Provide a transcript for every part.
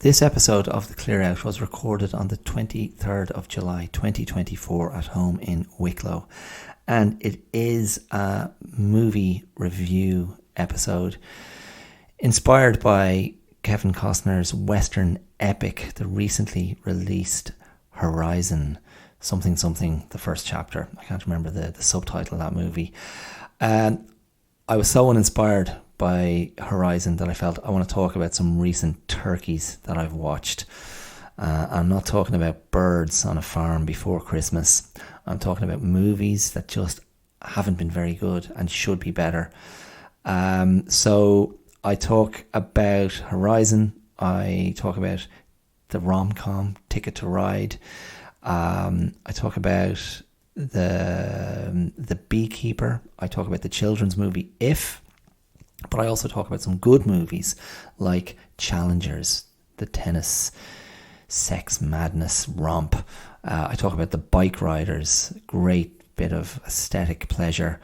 This episode of The Clear Out was recorded on the 23rd of July 2024 at home in Wicklow, and it is a movie review episode inspired by Kevin Costner's Western epic, the recently released Horizon, something, the first chapter. I can't remember the subtitle of that movie. And I was so uninspired by Horizon that I felt I want to talk about some recent turkeys that I've watched. I'm not talking about birds on a farm before Christmas. I'm talking about movies that just haven't been very good and should be better. So I talk about Horizon. I talk about the rom-com Ticket to Ride. I talk about the Beekeeper. I talk about the children's movie If. But I also talk about some good movies like Challengers, the tennis, sex madness romp. I talk about The Bike Riders, great bit of aesthetic pleasure.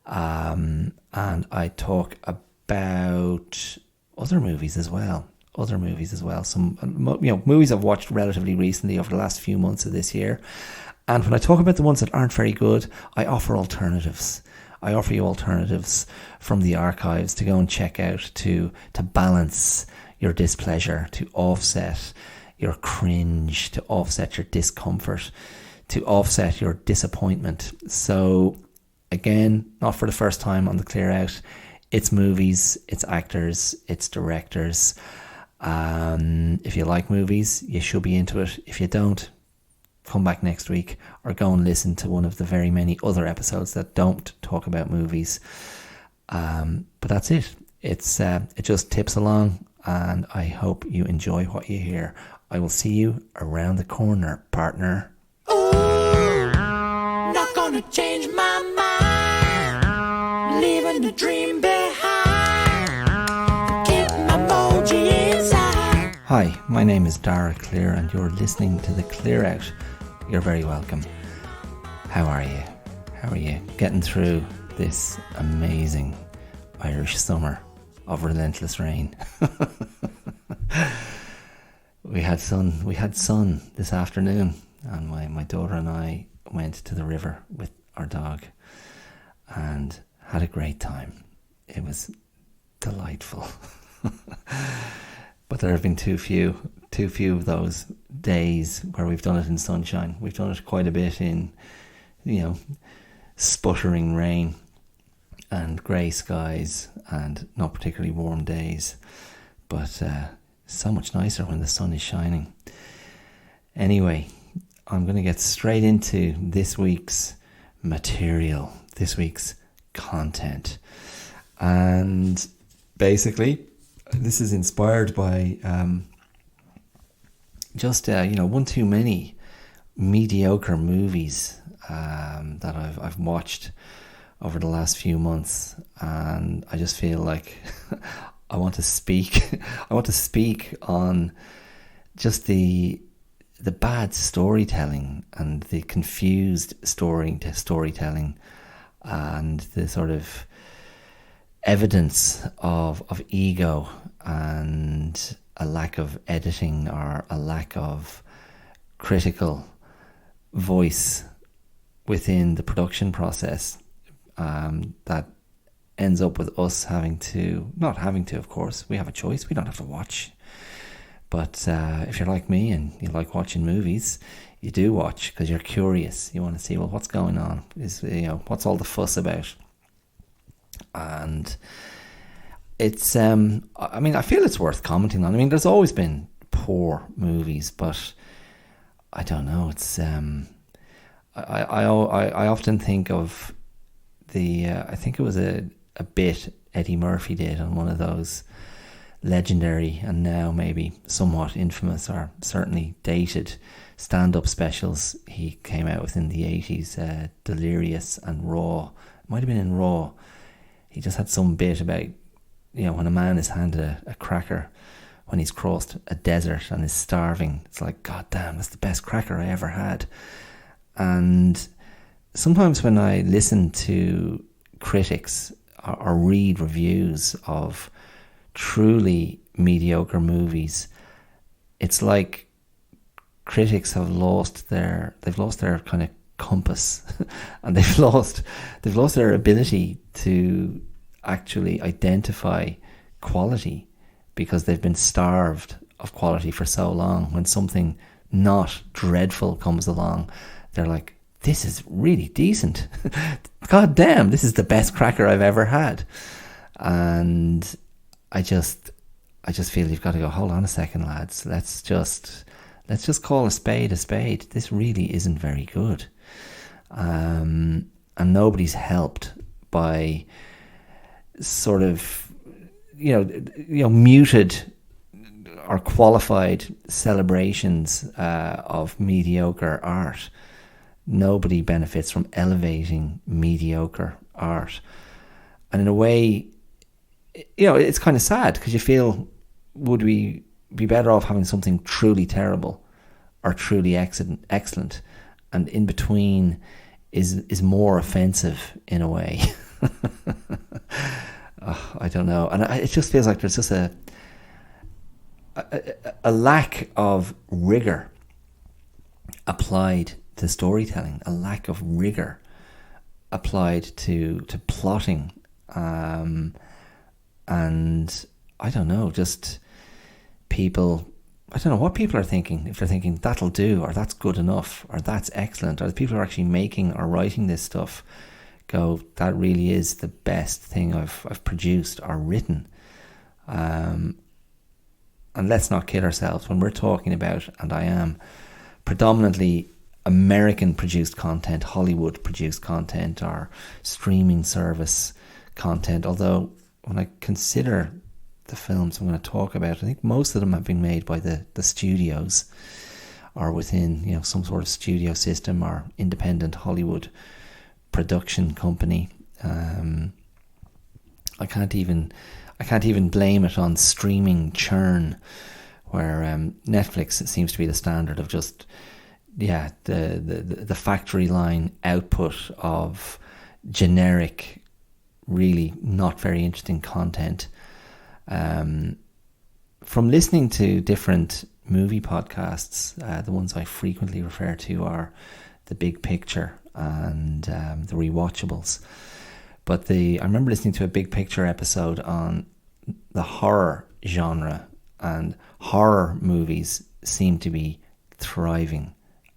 And I talk about other movies as well. Some movies I've watched relatively recently over the last few months of this year. And when I talk about the ones that aren't very good, I offer alternatives. I offer you alternatives from the archives to go and check out to balance your displeasure, to offset your cringe, to offset your discomfort, to offset your disappointment. So again, not for the first time on The Clear Out, it's movies, it's actors, it's directors. If you like movies, you should be into it. If you don't, come back next week or go and listen to one of the very many other episodes that don't talk about movies. But that's it. It just tips along, and I hope you enjoy what you hear. I will see you around the corner, partner. Ooh, not gonna change my mind, leaving the dream behind, keep my emoji inside. Hi, my name is Dara Clear, and you're listening to The Clear Out. You're very welcome. How are you? How are you getting through this amazing Irish summer of relentless rain? We had sun this afternoon, and my daughter and I went to the river with our dog and had a great time. It was delightful. But there have been too few of those days where we've done it in sunshine. We've done it quite a bit in, sputtering rain and grey skies and not particularly warm days. But so much nicer when the sun is shining. Anyway, I'm going to get straight into this week's material, this week's content. And basically, this is inspired by one too many mediocre movies that I've watched over the last few months, and I just feel like I want to speak on just the bad storytelling and the confused storytelling and the sort of evidence of ego and a lack of editing or a lack of critical voice within the production process that ends up with us not having to, of course, we have a choice, we don't have to watch. But if you're like me and you like watching movies, you do watch because you're curious. You want to see, well, what's going on? What's all the fuss about? And it's I feel it's worth commenting on. There's always been poor movies, but I don't know, it's I often think of I think it was a bit Eddie Murphy did on one of those legendary and now maybe somewhat infamous or certainly dated stand-up specials he came out with in the 80s, Delirious and Raw. It might have been in Raw. He just had some bit about, when a man is handed a cracker when he's crossed a desert and is starving. It's like, God damn, that's the best cracker I ever had. And sometimes when I listen to critics or read reviews of truly mediocre movies, it's like critics have lost their kind of compass, and they've lost their ability to actually identify quality, because they've been starved of quality for so long. When something not dreadful comes along, they're like, this is really decent. God damn, this is the best cracker I've ever had. And I just feel you've got to go, hold on a second, lads. Let's just call a spade a spade. This really isn't very good. And nobody's helped by sort of, muted or qualified celebrations of mediocre art. Nobody benefits from elevating mediocre art. And in a way, it's kind of sad, because you feel, would we be better off having something truly terrible or truly excellent? And in between is more offensive in a way. I don't know. And it just feels like there's just a lack of rigor applied to storytelling, a lack of rigor applied to plotting, and I don't know, just people, I don't know what people are thinking. If they're thinking that'll do, or that's good enough, or that's excellent, or the people who are actually making or writing this stuff go, that really is the best thing I've produced or written. And let's not kid ourselves when we're talking about, and I am, predominantly American produced content, Hollywood produced content, or streaming service content. Although when I consider the films I'm going to talk about, I think most of them have been made by the studios, or within some sort of studio system or independent Hollywood production company. I can't even blame it on streaming churn, where Netflix seems to be the standard of just the factory line output of generic, really not very interesting content. From listening to different movie podcasts, the ones I frequently refer to are The Big Picture and The Rewatchables. But I remember listening to a Big Picture episode on the horror genre, and horror movies seem to be thriving,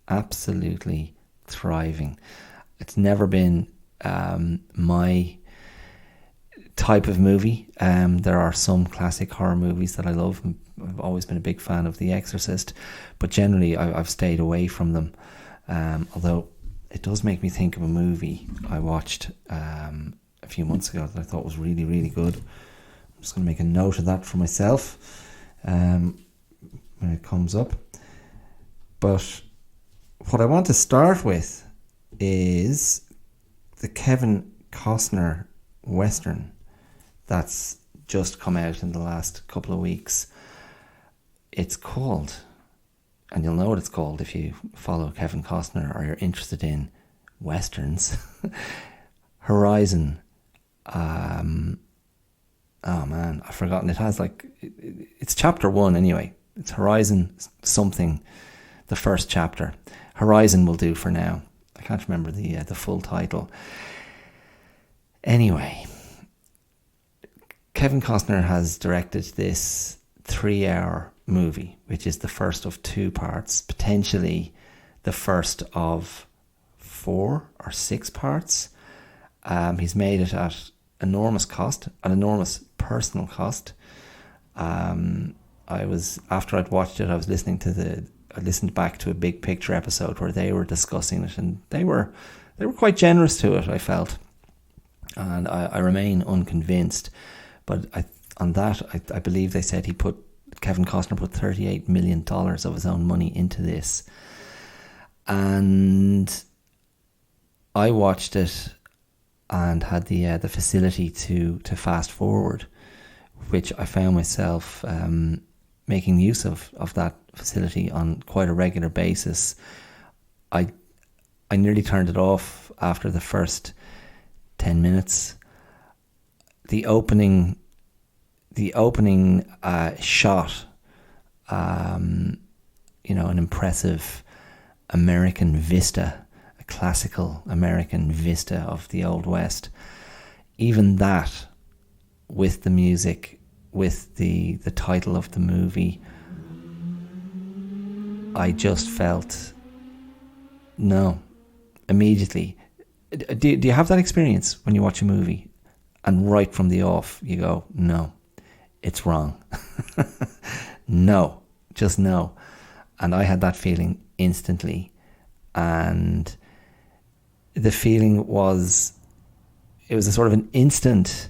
absolutely thriving. It's never been my type of movie. There are some classic horror movies that I love. I've always been a big fan of The Exorcist, but generally I've stayed away from them. Although it does make me think of a movie I watched a few months ago that I thought was really, really good. I'm just going to make a note of that for myself when it comes up. But what I want to start with is the Kevin Costner Western that's just come out in the last couple of weeks. It's called, and you'll know what it's called if you follow Kevin Costner or you're interested in Westerns, Horizon. Oh man, I've forgotten. It has it's chapter 1 anyway. It's Horizon something, the first chapter. Horizon will do for now. I can't remember the full title. Anyway, Kevin Costner has directed this 3-hour movie, which is the first of 2 parts, potentially the first of 4 or 6 parts. He's made it at enormous cost, an enormous personal cost. After I'd watched it, I listened back to a Big Picture episode where they were discussing it, and they were quite generous to it, I felt. And I remain unconvinced, but I believe they said Kevin Costner put $38 million of his own money into this. And I watched it and had the facility to fast forward, which I found myself making use of that facility on quite a regular basis. I nearly turned it off after the first 10 minutes. The opening shot an impressive American vista, a classical American vista of the Old West. Even that, with the music, with the title of the movie, I just felt, no, immediately. Do you have that experience when you watch a movie and right from the off you go, no, it's wrong? No, just no. And I had that feeling instantly. And the feeling was, it was a sort of an instant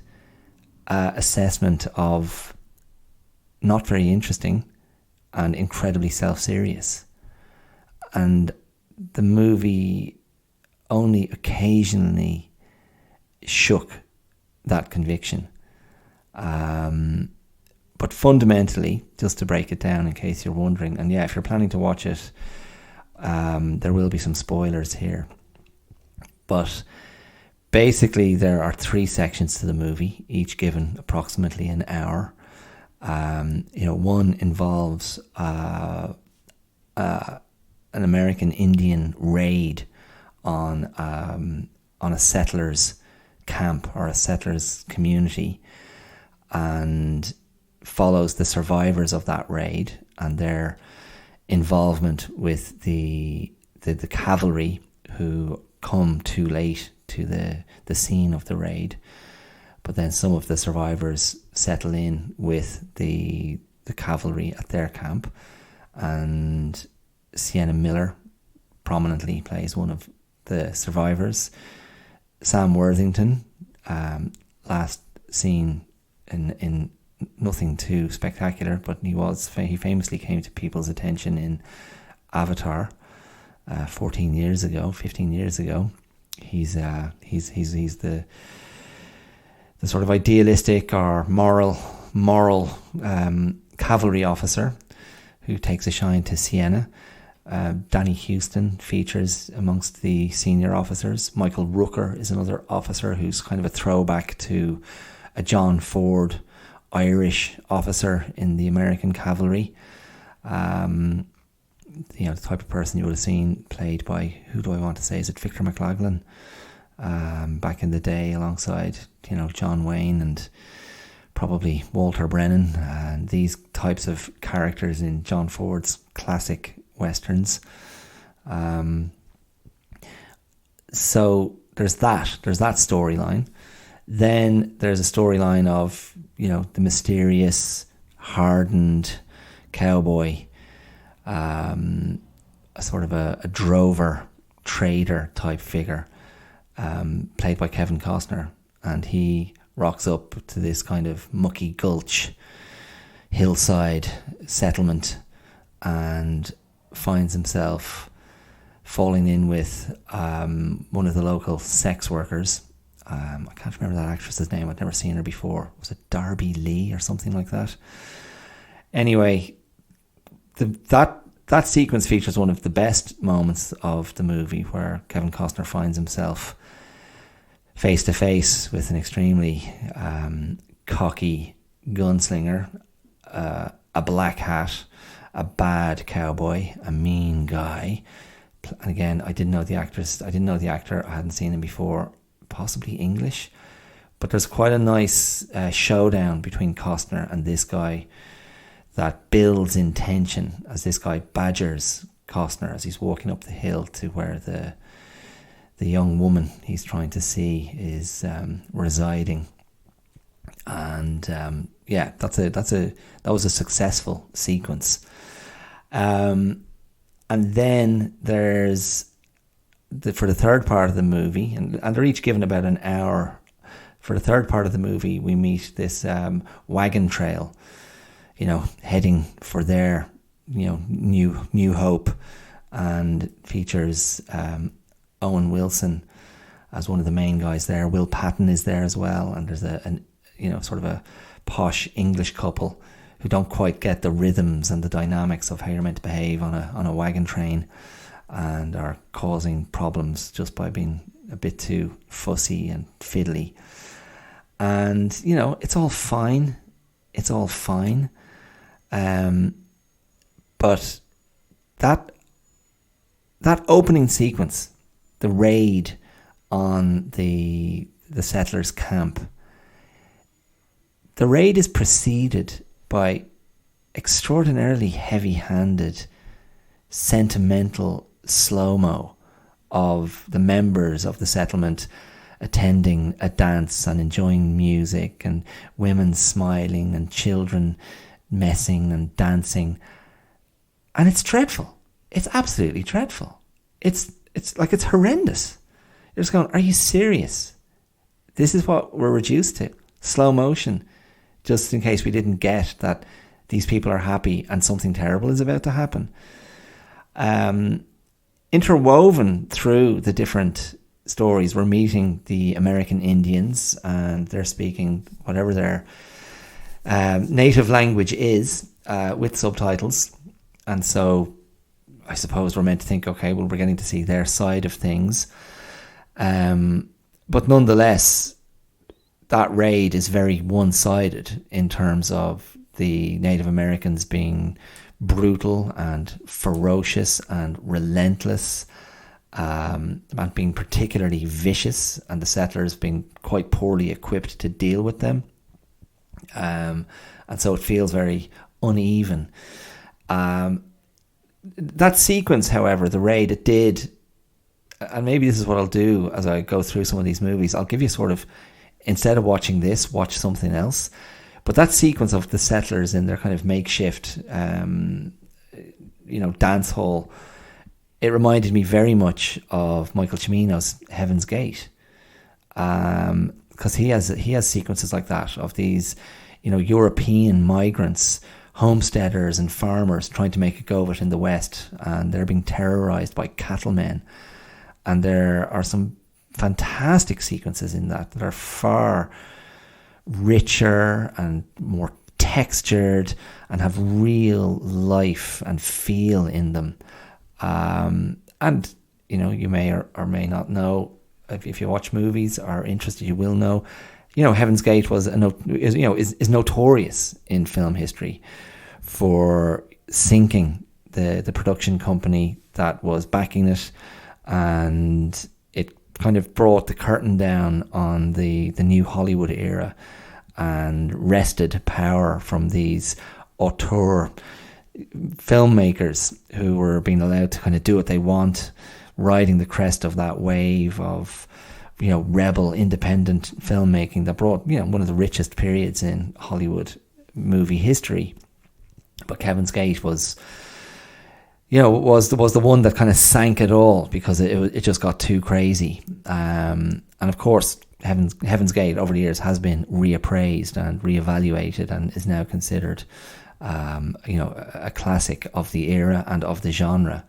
assessment of not very interesting and incredibly self-serious. And the movie only occasionally shook that conviction. But fundamentally, just to break it down in case you're wondering, and yeah, if you're planning to watch it, there will be some spoilers here. But basically, there are 3 sections to the movie, each given approximately an hour. One involves an American Indian raid on a settlers camp or a settlers community, and follows the survivors of that raid and their involvement with the cavalry who come too late to the scene of the raid. But then some of the survivors settle in with the cavalry at their camp, and Sienna Miller prominently plays one of the survivors. Sam Worthington, last seen in nothing too spectacular, but he famously came to people's attention in Avatar 15 years ago. He's the sort of idealistic or moral cavalry officer who takes a shine to Sienna. Danny Houston features amongst the senior officers. Michael Rooker is another officer who's kind of a throwback to a John Ford Irish officer in the American cavalry. The type of person you would have seen played by, who do I want to say, is it Victor McLaglen? Back in the day, alongside John Wayne and probably Walter Brennan, and these types of characters in John Ford's classic westerns. So there's that storyline. Then there's a storyline of the mysterious, hardened cowboy, a sort of a drover, trader type figure, played by Kevin Costner, and he rocks up to this kind of mucky gulch hillside settlement and finds himself falling in with one of the local sex workers. I can't remember that actress's name. I'd never seen her before. Was it Darby Lee or something like that? Anyway, that sequence features one of the best moments of the movie, where Kevin Costner finds himself face to face with an extremely cocky gunslinger, a black hat, a bad cowboy, a mean guy. And again, I didn't know the actress. I didn't know the actor. I hadn't seen him before. Possibly English. But there's quite a nice showdown between Costner and this guy that builds in tension as this guy badgers Costner as he's walking up the hill to where the young woman he's trying to see is residing. And that was a successful sequence. And then there's for the third part of the movie, and they're each given about an hour. For the third part of the movie, we meet this wagon trail, heading for their, new hope, and features Owen Wilson as one of the main guys there. Will Patton is there as well, and there's sort of a posh English couple who don't quite get the rhythms and the dynamics of how you're meant to behave on a wagon train, and are causing problems just by being a bit too fussy and fiddly. And it's all fine. But that opening sequence, the raid on the settlers' camp, the raid is preceded by extraordinarily heavy-handed, sentimental slow-mo of the members of the settlement attending a dance and enjoying music, and women smiling and children messing and dancing. And it's dreadful. It's absolutely dreadful. It's like, it's horrendous. You're just going, are you serious? This is what we're reduced to. Slow motion, just in case we didn't get that these people are happy and something terrible is about to happen. Interwoven through the different stories, we're meeting the American Indians, and they're speaking whatever their native language is, with subtitles. And so I suppose we're meant to think, okay, well, we're getting to see their side of things. But nonetheless, that raid is very one-sided in terms of the Native Americans being brutal and ferocious and relentless, and being particularly vicious, and the settlers being quite poorly equipped to deal with them. And so it feels very uneven. That sequence, however, the raid, it did, and maybe this is what I'll do as I go through some of these movies, I'll give you sort of, instead of watching this, watch something else. But that sequence of the settlers in their kind of makeshift, dance hall, it reminded me very much of Michael Cimino's Heaven's Gate, because he has sequences like that of these, European migrants, homesteaders and farmers trying to make a go of it in the West, and they're being terrorized by cattlemen. And there are some fantastic sequences in that are far richer and more textured and have real life and feel in them. And you may or may not know, if you watch movies or are interested, you will know, Heaven's Gate is notorious in film history for sinking the production company that was backing it, and it kind of brought the curtain down on the new Hollywood era and wrested power from these auteur filmmakers who were being allowed to kind of do what they want, riding the crest of that wave of rebel independent filmmaking that brought one of the richest periods in Hollywood movie history. But Heaven's Gate was the one that kind of sank it all, because it just got too crazy. And of course, Heaven's Gate over the years has been reappraised and reevaluated and is now considered a classic of the era and of the genre.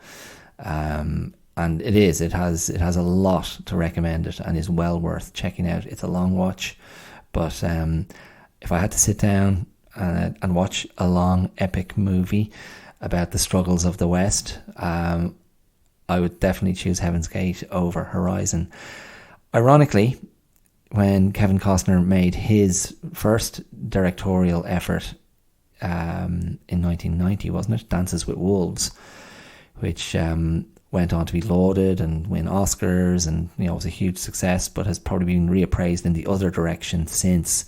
And it has a lot to recommend it, and is well worth checking out. It's a long watch, but if I had to sit down and watch a long epic movie about the struggles of the West, I would definitely choose Heaven's Gate over Horizon. Ironically, when Kevin Costner made his first directorial effort in 1990, wasn't it? Dances with Wolves, which went on to be lauded and win Oscars, and was a huge success, but has probably been reappraised in the other direction since,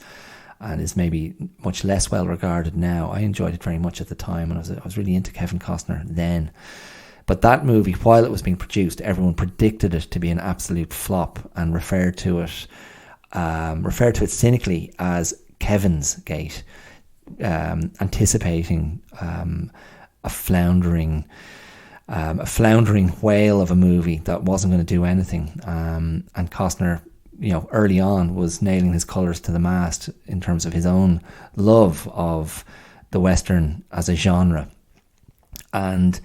and is maybe much less well regarded now. I enjoyed it very much at the time, and I was really into Kevin Costner then. But that movie, while it was being produced, everyone predicted it to be an absolute flop and referred to it cynically as Kevin's Gate, anticipating a floundering whale of a movie that wasn't going to do anything. And Costner, early on was nailing his colours to the mast in terms of his own love of the Western as a genre. And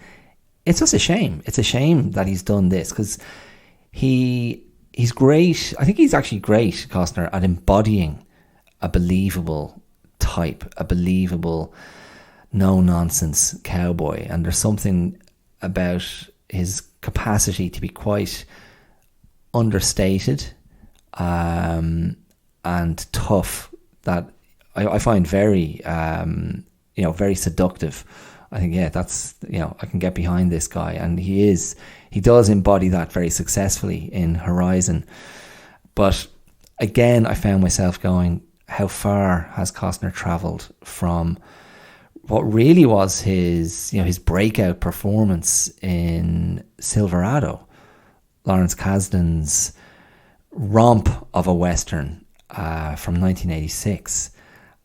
it's just a shame. It's a shame that he's done this, because he's great. I think he's actually great, Costner, at embodying a believable type, a believable no-nonsense cowboy. And there's something about his capacity to be quite understated and tough that I find very, very seductive I think, yeah, that's, I can get behind this guy. And he does embody that very successfully in Horizon. But again, I found myself going, how far has Costner travelled from what really was his breakout performance in Silverado, Lawrence Kasdan's romp of a Western from 1986.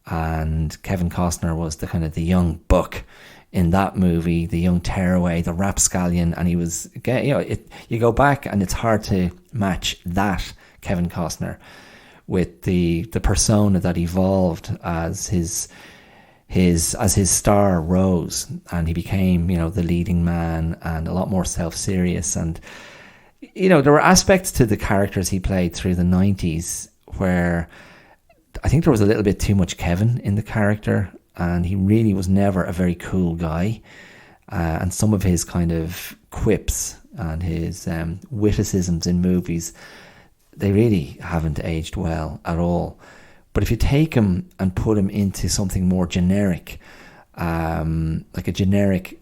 And Kevin Costner was the young buck in that movie, the young tearaway, the rapscallion, and he was, you go back and it's hard to match that Kevin Costner with the persona that evolved as his star rose, and he became, the leading man and a lot more self-serious. And there were aspects to the characters he played through the 90s where I think there was a little bit too much Kevin in the character, and he really was never a very cool guy. And some of his kind of quips and his witticisms in movies, they really haven't aged well at all. But if you take him and put him into something more generic, like a generic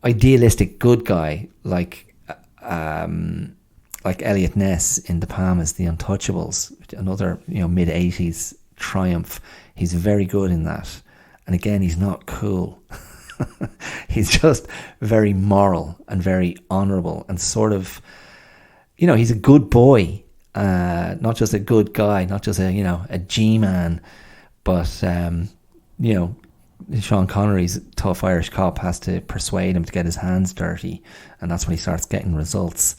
idealistic good guy, like Elliot Ness in De Palma's The Untouchables, another mid-80s triumph. He's very good in that. And again, he's not cool. He's just very moral and very honourable and sort of, he's a good boy, not just a good guy, not just a G-man, but Sean Connery's tough Irish cop has to persuade him to get his hands dirty, and that's when he starts getting results.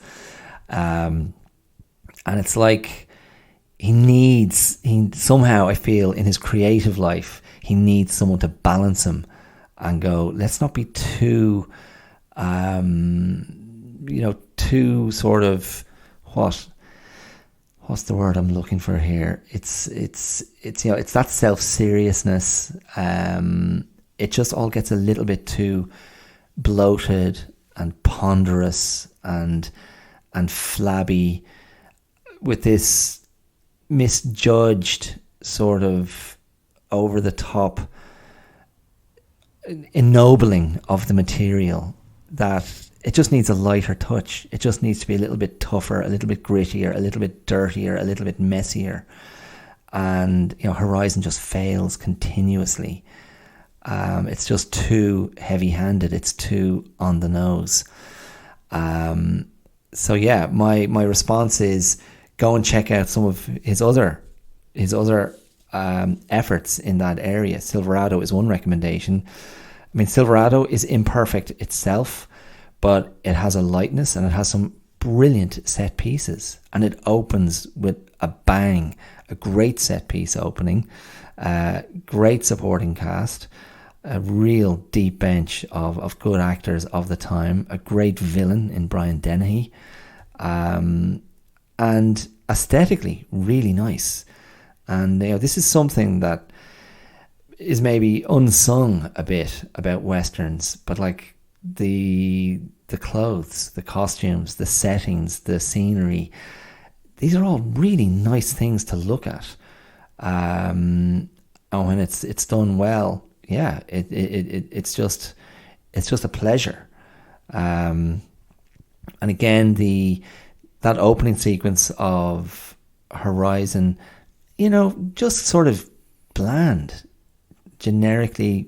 And it's like he somehow, I feel, in his creative life, he needs someone to balance him and go, let's not be too sort of, what's the word I'm looking for here? It's that self-seriousness. It just all gets a little bit too bloated and ponderous and flabby, with this misjudged sort of over the top ennobling of the material, that it just needs a lighter touch. It just needs to be a little bit tougher, a little bit grittier, a little bit dirtier, a little bit messier. And Horizon just fails continuously. It's just too heavy-handed. It's too on the nose. So yeah, my response is go and check out some of his other efforts in that area. Silverado is one recommendation. I mean, Silverado is imperfect itself, but it has a lightness and it has some brilliant set pieces, and it opens with a bang. A great set piece opening, great supporting cast, a real deep bench of good actors of the time, a great villain in Brian Dennehy, and aesthetically really nice. And this is something that is maybe unsung a bit about westerns, but like the clothes, the costumes, the settings, the scenery, these are all really nice things to look at. And when it's done well, yeah, it's just a pleasure. And again, that opening sequence of Horizon, just sort of bland, generically,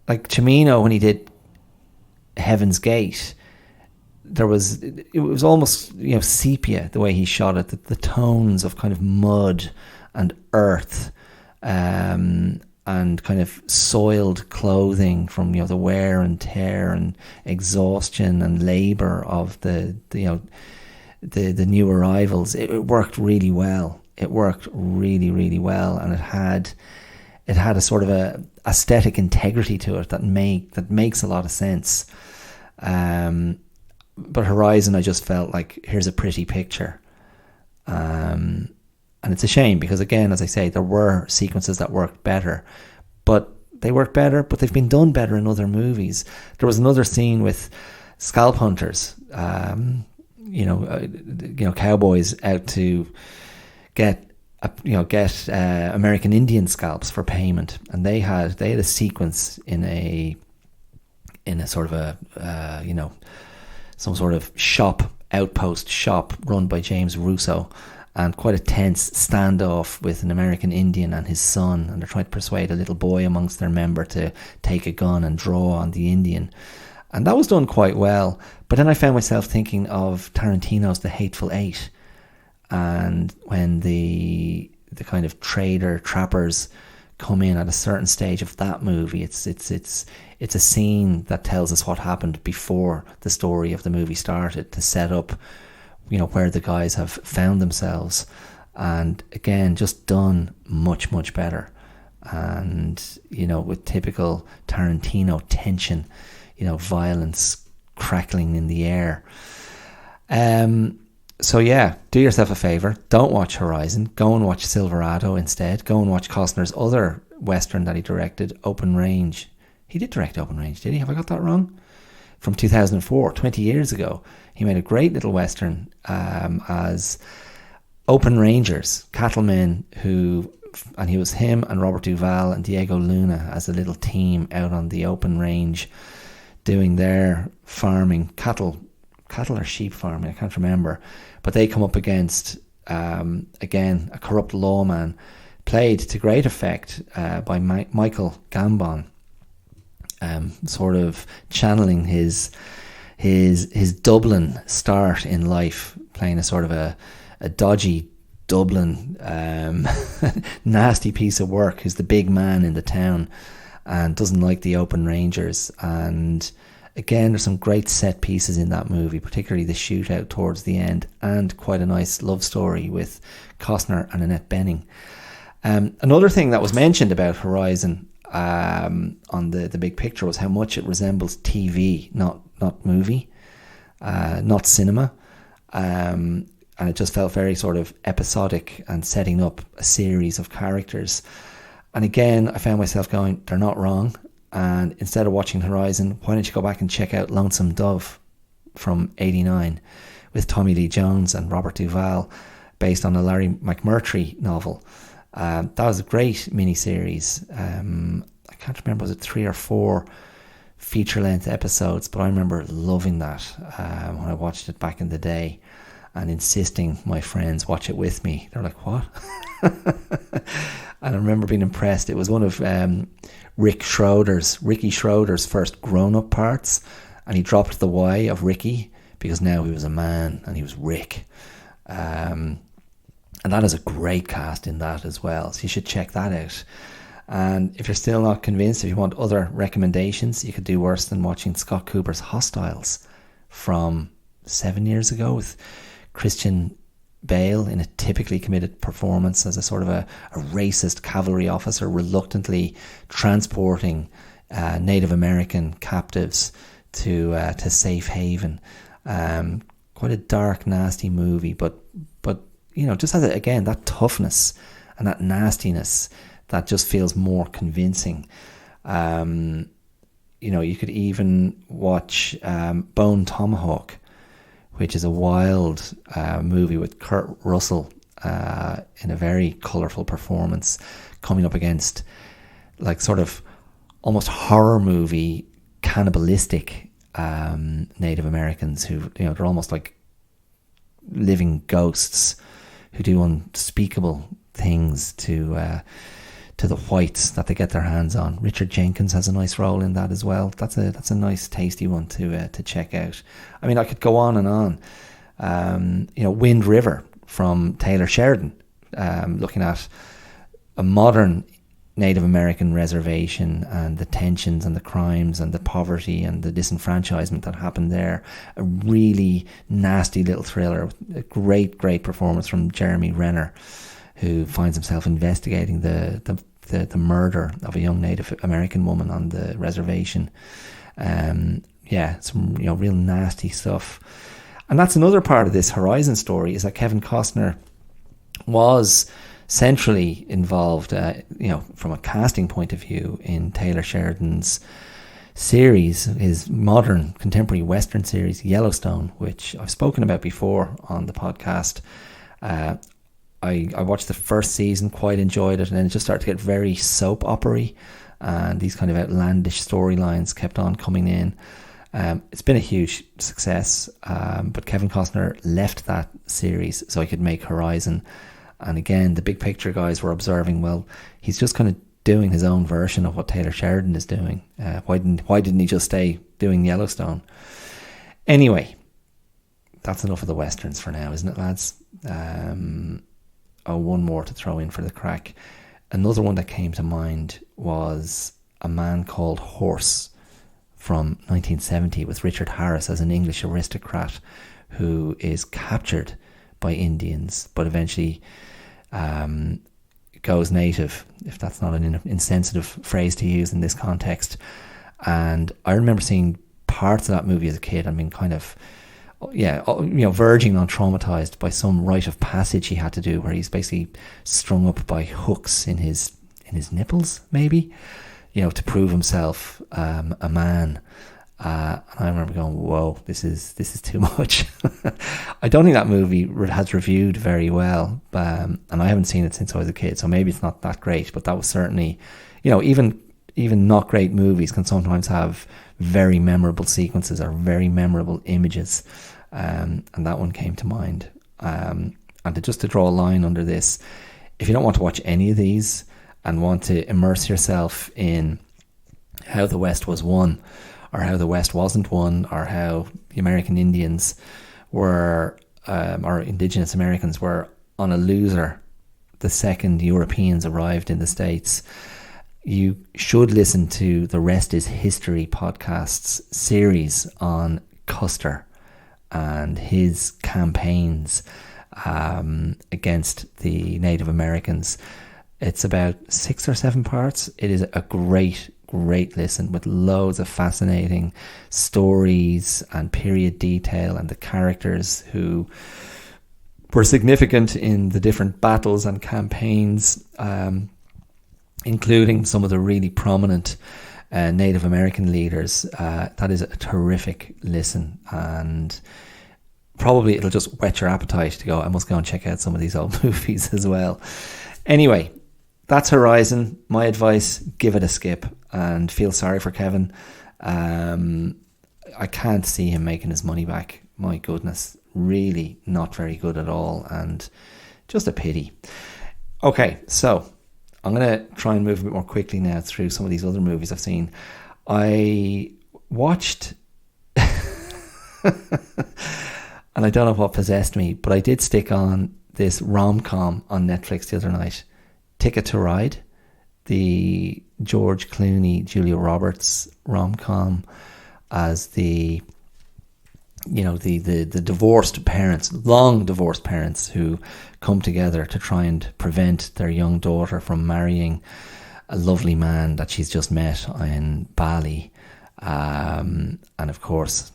like Cimino when he did Heaven's Gate. It was almost sepia the way he shot it, the tones of kind of mud and earth, and kind of soiled clothing from the wear and tear and exhaustion and labor of the new arrivals. It worked really well. It worked really, really well, and it had a sort of a aesthetic integrity to it that makes a lot of sense. But Horizon, I just felt like, here's a pretty picture. And it's a shame because, again, as I say, there were sequences that worked better. But they've been done better in other movies. There was another scene with scalp hunters, cowboys out to get get American Indian scalps for payment, and they had a sequence in a sort of a some sort of outpost shop run by James Russo, and quite a tense standoff with an American Indian and his son, and they're trying to persuade a little boy amongst their member to take a gun and draw on the Indian. And that was done quite well. But then I found myself thinking of Tarantino's The Hateful Eight, and when the kind of trappers come in at a certain stage of that movie, it's a scene that tells us what happened before the story of the movie started, to set up where the guys have found themselves. And again, just done much, much better. And with typical Tarantino tension, violence crackling in the air. So yeah, do yourself a favour. Don't watch Horizon. Go and watch Silverado instead. Go and watch Costner's other Western that he directed, Open Range. He did direct Open Range, did he? Have I got that wrong? From 2004, 20 years ago. He made a great little Western as Open Rangers, cattlemen and he was him and Robert Duvall and Diego Luna as a little team out on the open range doing their farming, cattle or sheep farming, I can't remember. But they come up against, again, a corrupt lawman, played to great effect by Michael Gambon, sort of channeling his Dublin start in life, playing a sort of a dodgy Dublin nasty piece of work, who's the big man in the town and doesn't like the Open Rangers. And again, there's some great set pieces in that movie, particularly the shootout towards the end, and quite a nice love story with Costner and Annette Bening. Another thing that was mentioned about Horizon on the big picture was how much it resembles TV, not movie, not cinema. And it just felt very sort of episodic and setting up a series of characters. And again, I found myself going, they're not wrong. And instead of watching Horizon, why don't you go back and check out Lonesome Dove from '89 with Tommy Lee Jones and Robert Duvall, based on a Larry McMurtry novel. That was a great miniseries. I can't remember, was it 3 or 4 feature-length episodes, but I remember loving that when I watched it back in the day, and insisting my friends watch it with me. They're like, what? And I remember being impressed. It was one of Ricky Schroeder's first grown-up parts, and he dropped the Y of Ricky because now he was a man and he was Rick. And that is a great cast in that as well, so you should check that out. And if you're still not convinced, if you want other recommendations, you could do worse than watching Scott Cooper's Hostiles from 7 years ago with Christian Bale in a typically committed performance as a sort of a racist cavalry officer reluctantly transporting Native American captives to safe haven. Quite a dark, nasty movie, but just has again that toughness and that nastiness that just feels more convincing. You could even watch Bone Tomahawk, which is a wild movie with Kurt Russell in a very colourful performance, coming up against like sort of almost horror movie cannibalistic Native Americans who, they're almost like living ghosts who do unspeakable things to the whites that they get their hands on. Richard Jenkins has a nice role in that as well. That's a nice, tasty one to check out. I mean, I could go on and on. Wind River from Taylor Sheridan, looking at a modern Native American reservation and the tensions and the crimes and the poverty and the disenfranchisement that happened there. A really nasty little thriller with a great performance from Jeremy Renner, who finds himself investigating the murder of a young Native American woman on the reservation. Some real nasty stuff. And that's another part of this Horizon story, is that Kevin Costner was centrally involved, from a casting point of view, in Taylor Sheridan's series, his modern contemporary Western series, Yellowstone, which I've spoken about before on the podcast. I watched the first season, quite enjoyed it, and then it just started to get very soap opera-y, and these kind of outlandish storylines kept on coming in. It's been a huge success, but Kevin Costner left that series so he could make Horizon. And again, the big picture guys were observing, well, he's just kind of doing his own version of what Taylor Sheridan is doing. Why didn't he just stay doing Yellowstone? Anyway, that's enough of the westerns for now, isn't it, lads? One more to throw in for the crack. Another one that came to mind was A Man Called Horse from 1970 with Richard Harris as an English aristocrat who is captured by Indians, but eventually goes native, if that's not an insensitive phrase to use in this context. And I remember seeing parts of that movie as a kid. I mean, kind of, verging on traumatized by some rite of passage he had to do, where he's basically strung up by hooks in his nipples, maybe, to prove himself a man. And I remember going, whoa, this is too much. I don't think that movie has reviewed very well, and I haven't seen it since I was a kid, so maybe it's not that great, but that was certainly, even not great movies can sometimes have very memorable sequences or very memorable images, and that one came to mind. And just to draw a line under this, if you don't want to watch any of these and want to immerse yourself in how the West was won, or how the West wasn't won, or how the American Indians were, or indigenous Americans were on a loser the second Europeans arrived in the States, you should listen to the Rest is History podcast's series on Custer and his campaigns against the Native Americans. It's about 6 or 7 parts. It is a great listen with loads of fascinating stories and period detail, and the characters who were significant in the different battles and campaigns, including some of the really prominent Native American leaders. That is a terrific listen, and probably it'll just whet your appetite to go, I must go and check out some of these old movies as well. Anyway, that's Horizon. My advice, give it a skip and feel sorry for Kevin. I can't see him making his money back. My goodness, really not very good at all, and just a pity. Okay, so I'm going to try and move a bit more quickly now through some of these other movies I've seen. I watched, and I don't know what possessed me, but I did stick on this rom-com on Netflix the other night, Ticket to Ride, the George Clooney-Julia Roberts rom-com, as the divorced parents, long divorced parents, who come together to try and prevent their young daughter from marrying a lovely man that she's just met in Bali, and of course,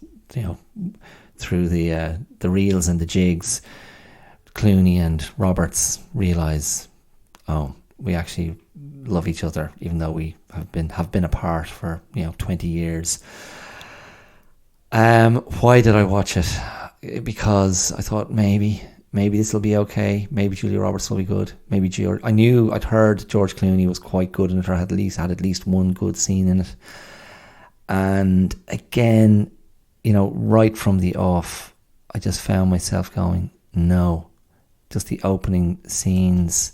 through the reels and the jigs, Clooney and Roberts realise, oh, we actually love each other, even though we have been apart for 20 years. Why did I watch it? Because I thought maybe this will be okay. Maybe Julia Roberts will be good. Maybe I'd heard George Clooney was quite good in it, or had at least one good scene in it. And again, right from the off, I just found myself going, no. Just the opening scenes,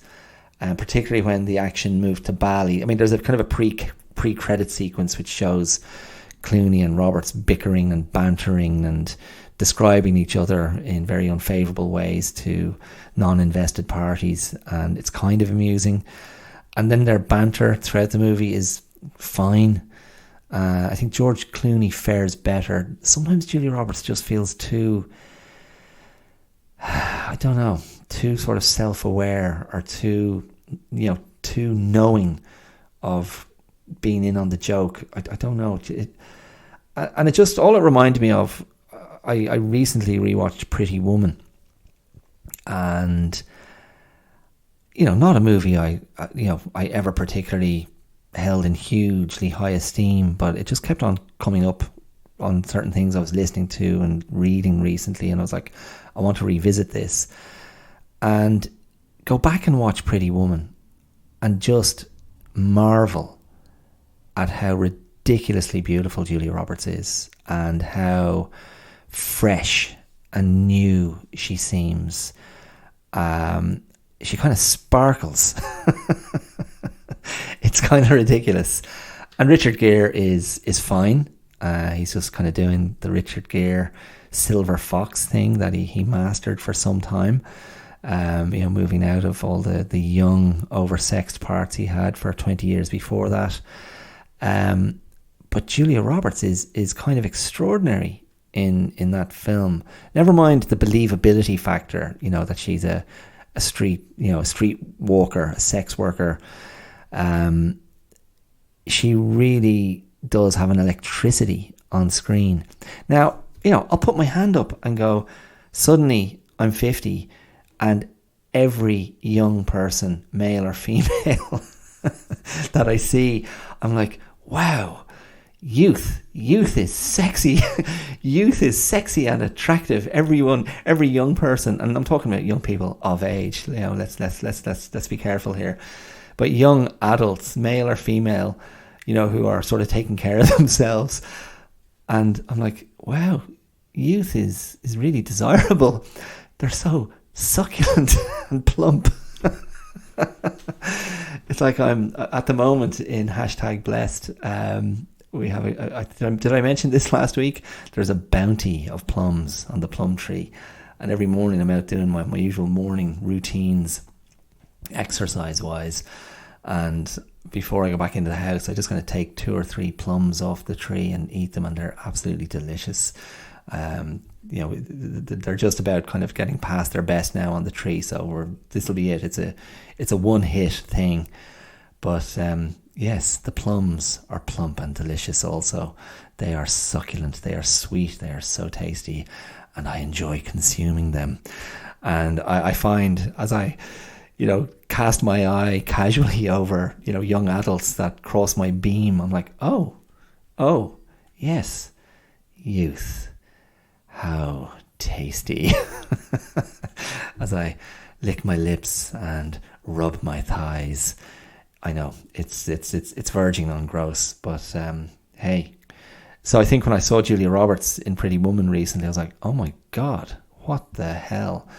and particularly when the action moved to Bali. I mean, there's a kind of a pre-credit sequence which shows Clooney and Roberts bickering and bantering and describing each other in very unfavourable ways to non-invested parties, and it's kind of amusing. And then their banter throughout the movie is fine. I think George Clooney fares better. Sometimes Julia Roberts just feels too, I don't know, too sort of self-aware, or too knowing of being in on the joke. I don't know. And it just, all it reminded me of, I recently rewatched Pretty Woman, and not a movie I ever particularly held in hugely high esteem, but it just kept on coming up on certain things I was listening to and reading recently, and I was like, I want to revisit this. And go back and watch Pretty Woman and just marvel at how ridiculously beautiful Julia Roberts is and how fresh and new she seems. She kind of sparkles. It's kind of ridiculous. And Richard Gere is fine. He's just kind of doing the Richard Gere Silver Fox thing that he mastered for some time. Moving out of all the young, oversexed parts he had for 20 years before that. But Julia Roberts is kind of extraordinary in that film. Never mind the believability factor, that she's a street walker, a sex worker. She really does have an electricity on screen. Now, I'll put my hand up and go, suddenly I'm 50 and every young person, male or female, that I see, I'm like, wow, youth is sexy. Youth is sexy and attractive. Every young person, and I'm talking about young people of age. Let's be careful here. But young adults, male or female, who are sort of taking care of themselves. And I'm like, wow, youth is really desirable. They're so succulent and plump. It's like I'm at the moment in #blessed. We have did I mention this last week? There's a bounty of plums on the plum tree, and every morning I'm out doing my usual morning routines, exercise wise, and before I go back into the house, I'm just going to take 2 or 3 plums off the tree and eat them, and they're absolutely delicious. They're just about kind of getting past their best now on the tree, so this will be it. It's a one hit thing, but yes, the plums are plump and delicious. Also, they are succulent, they are sweet, they are so tasty, and I enjoy consuming them. And I find as I cast my eye casually over young adults that cross my beam, I'm like, oh yes, youth. How tasty. As I lick my lips and rub my thighs. I know it's verging on gross, but hey. So I think when I saw Julia Roberts in Pretty Woman recently, I was like, oh my God, what the hell?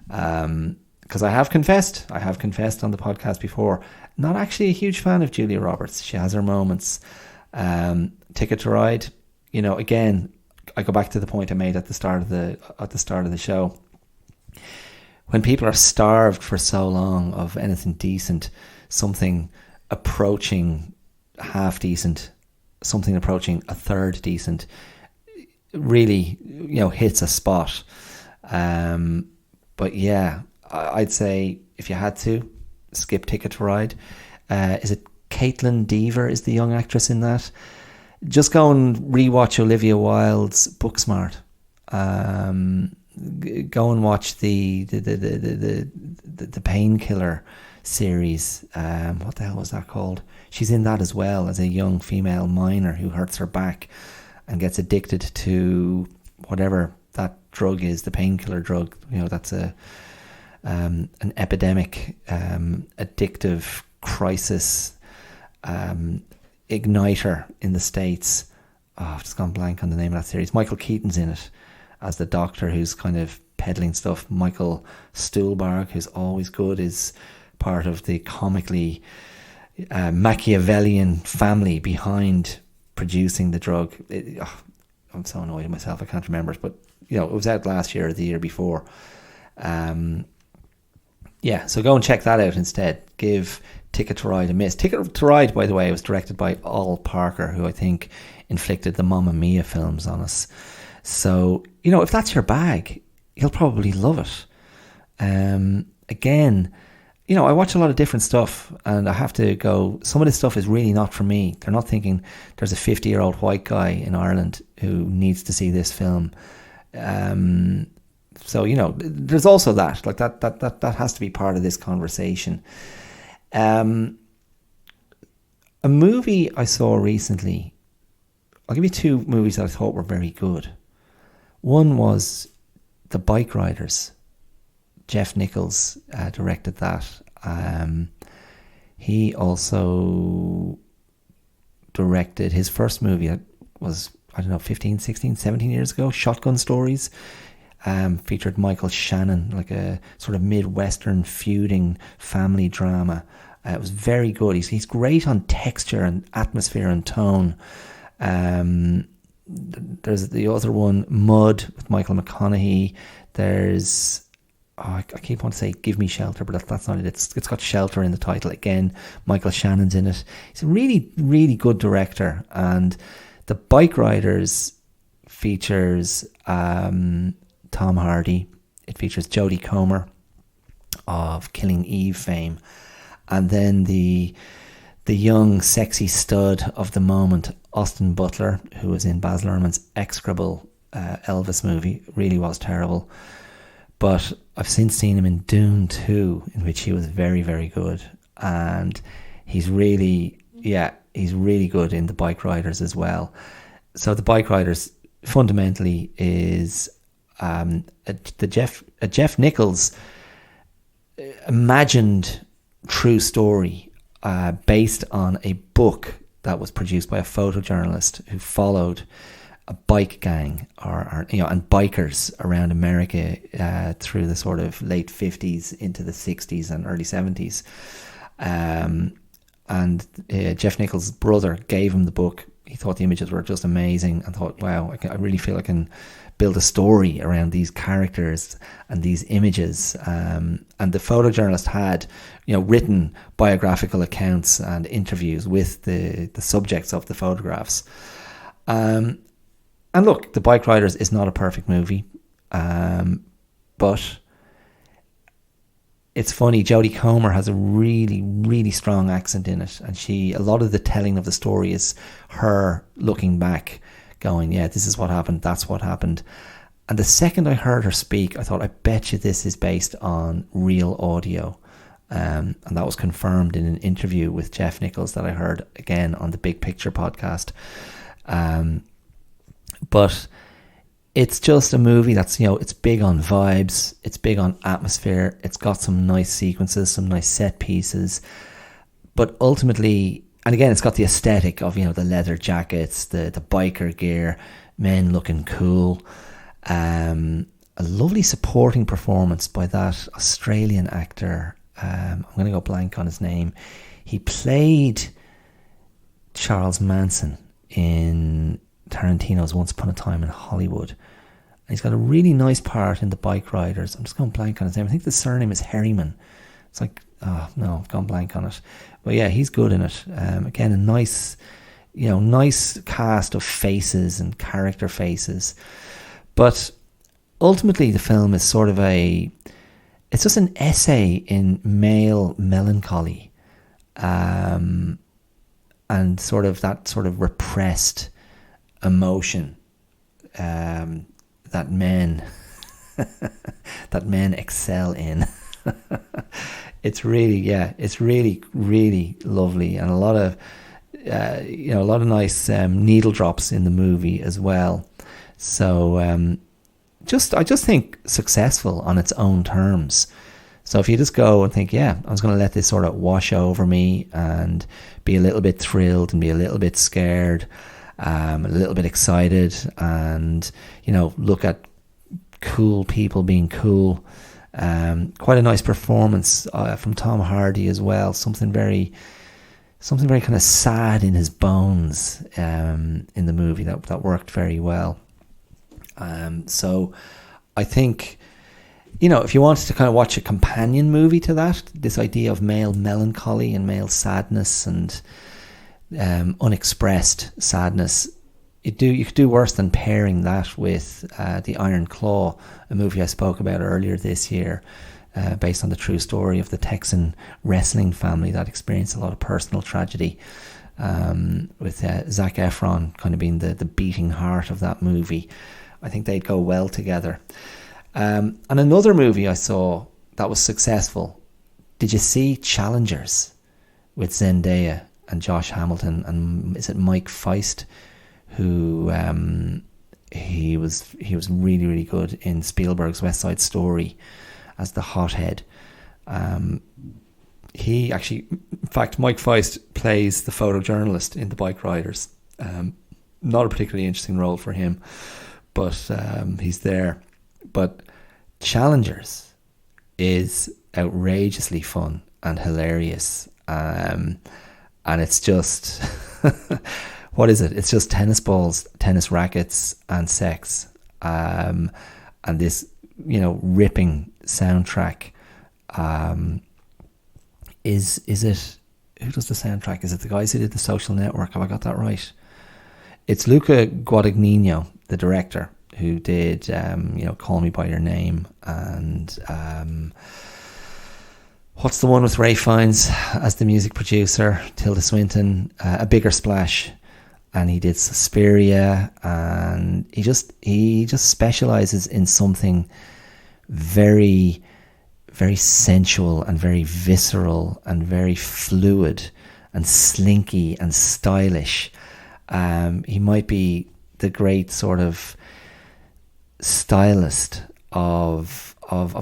Because I have confessed on the podcast before, not actually a huge fan of Julia Roberts. She has her moments. Ticket to Ride, again, I go back to the point I made at the start of the show. When people are starved for so long of anything decent, something approaching half decent, something approaching a third decent, really, hits a spot. But yeah, I'd say if you had to, skip Ticket to Ride. Is it Caitlin Dever is the young actress in that? Just go and rewatch Olivia Wilde's Booksmart. Go and watch the Painkiller series. What the hell was that called? She's in that as well as a young female miner who hurts her back and gets addicted to whatever that drug is, the painkiller drug. That's an epidemic, addictive crisis. Igniter in the States. I've just gone blank on the name of that series. Michael Keaton's in it as the doctor who's kind of peddling stuff. Michael Stuhlbarg, who's always good, is part of the comically Machiavellian family behind producing the drug. I'm so annoyed at myself, I can't remember it, but it was out last year or the year before. So go and check that out instead. Give Ticket to Ride a miss. Ticket to Ride, by the way, was directed by Al Parker, who I think inflicted the Mamma Mia films on us. So, if that's your bag, you'll probably love it. Again, I watch a lot of different stuff, and I have to go, some of this stuff is really not for me. They're not thinking there's a 50-year-old white guy in Ireland who needs to see this film. So, there's also that. Like that has to be part of this conversation. A movie I saw recently, I'll give you 2 movies that I thought were very good. One was The Bike Riders, Jeff Nichols directed that. He also directed his first movie that was, I don't know, 15, 16, 17 years ago, Shotgun Stories. Featured Michael Shannon, like a sort of Midwestern feuding family drama. It was very good. He's great on texture and atmosphere and tone. There's the other one, Mud, with Michael McConaughey. There's, I keep wanting to say Give Me Shelter, but that's not it. It's got Shelter in the title. Again, Michael Shannon's in it. He's a really, really good director. And The Bike Riders features Tom Hardy. It features Jodie Comer of Killing Eve fame. And then the young, sexy stud of the moment, Austin Butler, who was in Baz Luhrmann's execrable Elvis movie. Really was terrible. But I've since seen him in Dune 2, in which he was very, very good. And he's really good in The Bike Riders as well. So The Bike Riders fundamentally is a Jeff Nichols imagined true story based on a book that was produced by a photojournalist who followed a bike gang and bikers around America through the sort of late 50s into the 60s and early 70s. And Jeff Nichols' brother gave him the book. He thought the images were just amazing and thought, wow, I really feel I can build a story around these characters and these images. And the photojournalist had, written biographical accounts and interviews with the subjects of the photographs. And look, The Bike Riders is not a perfect movie, but it's funny. Jodie Comer has a really, really strong accent in it, and a lot of the telling of the story is her looking back, going, "Yeah, this is what happened. That's what happened." And the second I heard her speak, I thought, "I bet you this is based on real audio," and that was confirmed in an interview with Jeff Nichols that I heard again on the Big Picture podcast. But it's just a movie that's, it's big on vibes, it's big on atmosphere, it's got some nice sequences, some nice set pieces, but ultimately, and again, it's got the aesthetic of, the leather jackets, the biker gear, men looking cool, a lovely supporting performance by that Australian actor. I'm going to go blank on his name. He played Charles Manson in Tarantino's Once Upon a Time in Hollywood. And he's got a really nice part in The Bike Riders. I'm just going blank on his name. I think the surname is Herriman. It's like, oh no, I've gone blank on it. But yeah, he's good in it. Again, a nice cast of faces and character faces. But ultimately the film is sort of it's just an essay in male melancholy. And sort of that sort of repressed emotion that men excel in. It's really, really lovely, and a lot of nice needle drops in the movie as well. So I just think successful on its own terms. So if you just go and think, I was going to let this sort of wash over me and be a little bit thrilled and be a little bit scared, a little bit excited, and look at cool people being cool. Quite a nice performance from Tom Hardy as well. Something very kind of sad in his bones in the movie that worked very well. So I think, if you wanted to kind of watch a companion movie to that, this idea of male melancholy and male sadness and unexpressed sadness, you could do worse than pairing that with The Iron Claw, a movie I spoke about earlier this year, based on the true story of the Texan wrestling family that experienced a lot of personal tragedy, with Zac Efron kind of being the beating heart of that movie. I think they'd go well together. And another movie I saw that was successful, did you see Challengers with Zendaya and Josh Hamilton, and is it Mike Feist, who he was really, really good in Spielberg's West Side Story, as the hothead. He actually, in fact, Mike Feist plays the photojournalist in The Bike Riders. Not a particularly interesting role for him, but he's there. But Challengers is outrageously fun and hilarious. And it's just, what is it? It's just tennis balls, tennis rackets, and sex. And this, ripping soundtrack. Is it, who does the soundtrack? Is it the guys who did The Social Network? Have I got that right? It's Luca Guadagnino, the director, who did, Call Me By Your Name, and what's the one with Ray Fiennes as the music producer, Tilda Swinton, A Bigger Splash, and he did Suspiria, and he just specializes in something very, very sensual and very visceral and very fluid and slinky and stylish. He might be the great sort of stylist of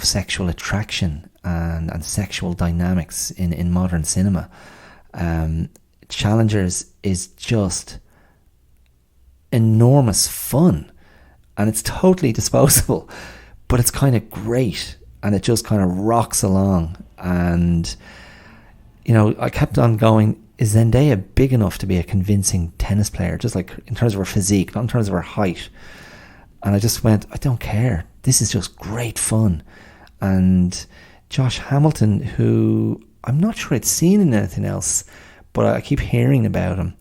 sexual attraction and sexual dynamics in modern cinema. Challengers is just enormous fun, and it's totally disposable, but it's kind of great, and it just kind of rocks along. And I kept on going, is Zendaya big enough to be a convincing tennis player, just like in terms of her physique, not in terms of her height? And I just went, I don't care, this is just great fun. And Josh Hamilton, who I'm not sure I'd seen in anything else, but I keep hearing about him.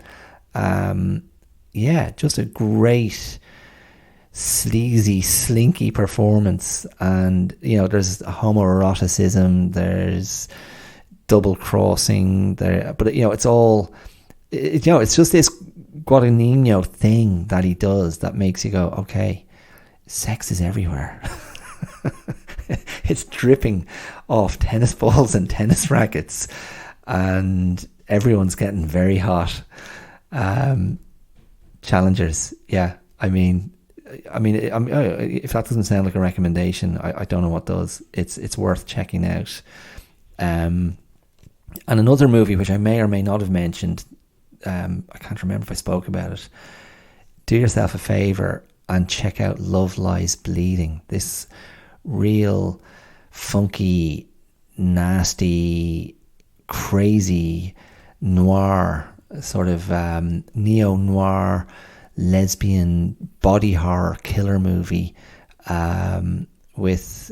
Just a great, sleazy, slinky performance. And, there's homoeroticism, there's double crossing there, but it's all, it's just this Guadagnino thing that he does that makes you go, okay, sex is everywhere. It's dripping off tennis balls and tennis rackets, and everyone's getting very hot. Challengers, yeah. I mean, if that doesn't sound like a recommendation, I don't know what does. It's worth checking out. And another movie which I may or may not have mentioned, I can't remember if I spoke about it. Do yourself a favour and check out Love Lies Bleeding. This real funky, nasty, crazy noir, sort of neo-noir, lesbian body horror killer movie with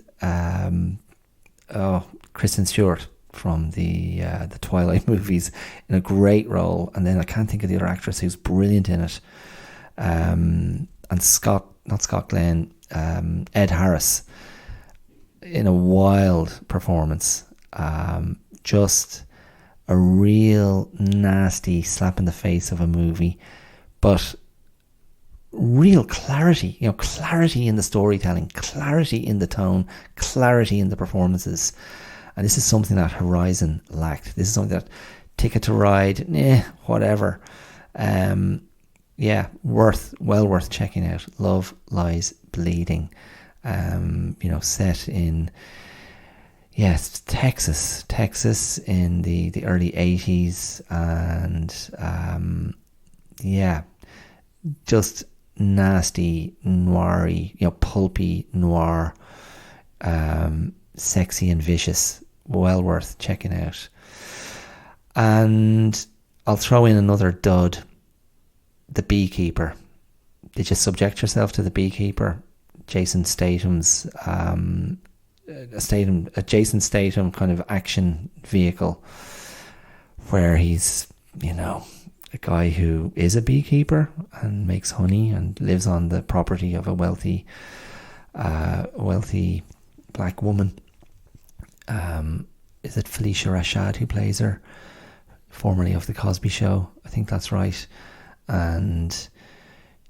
Kristen Stewart from the Twilight movies in a great role, and then I can't think of the other actress who's brilliant in it, and not Scott Glenn, Ed Harris in a wild performance. Just a real nasty slap in the face of a movie, but real clarity, clarity in the storytelling, clarity in the tone, clarity in the performances. And this is something that Horizon lacked. This is something that Ticket to Ride, whatever. Well worth checking out. Love Lies Bleeding. Set in Texas in the early 80s, and just nasty, noiry, pulpy noir, sexy and vicious. Well worth checking out. And I'll throw in another dud, The Beekeeper. Did you subject yourself to The Beekeeper? Jason Statham's Jason Statham kind of action vehicle, where he's a guy who is a beekeeper and makes honey and lives on the property of a wealthy black woman. Is it Felicia Rashad who plays her, formerly of The Cosby Show? I think that's right. And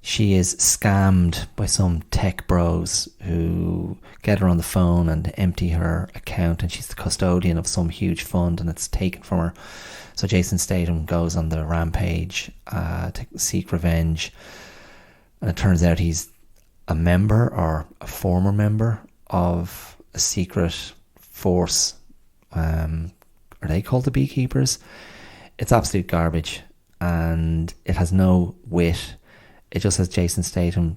she is scammed by some tech bros who get her on the phone and empty her account, and she's the custodian of some huge fund, and it's taken from her. So Jason Statham goes on the rampage to seek revenge, and it turns out he's a member or a former member of a secret force. Are they called the Beekeepers? It's absolute garbage, and it has no wit. It just has Jason Statham,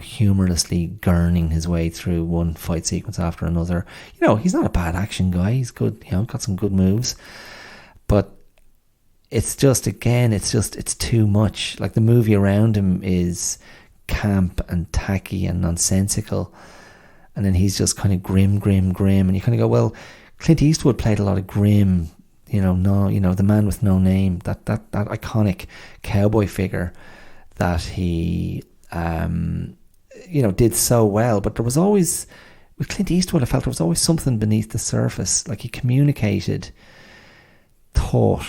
humorlessly gurning his way through one fight sequence after another. He's not a bad action guy. He's good, got some good moves. But it's just, again, it's too much. Like, the movie around him is camp and tacky and nonsensical. And then he's just kind of grim. And you kind of go, well, Clint Eastwood played a lot of grim, the man with no name, that iconic cowboy figure that he, did so well. But there was always, with Clint Eastwood, I felt there was always something beneath the surface. Like, he communicated thought,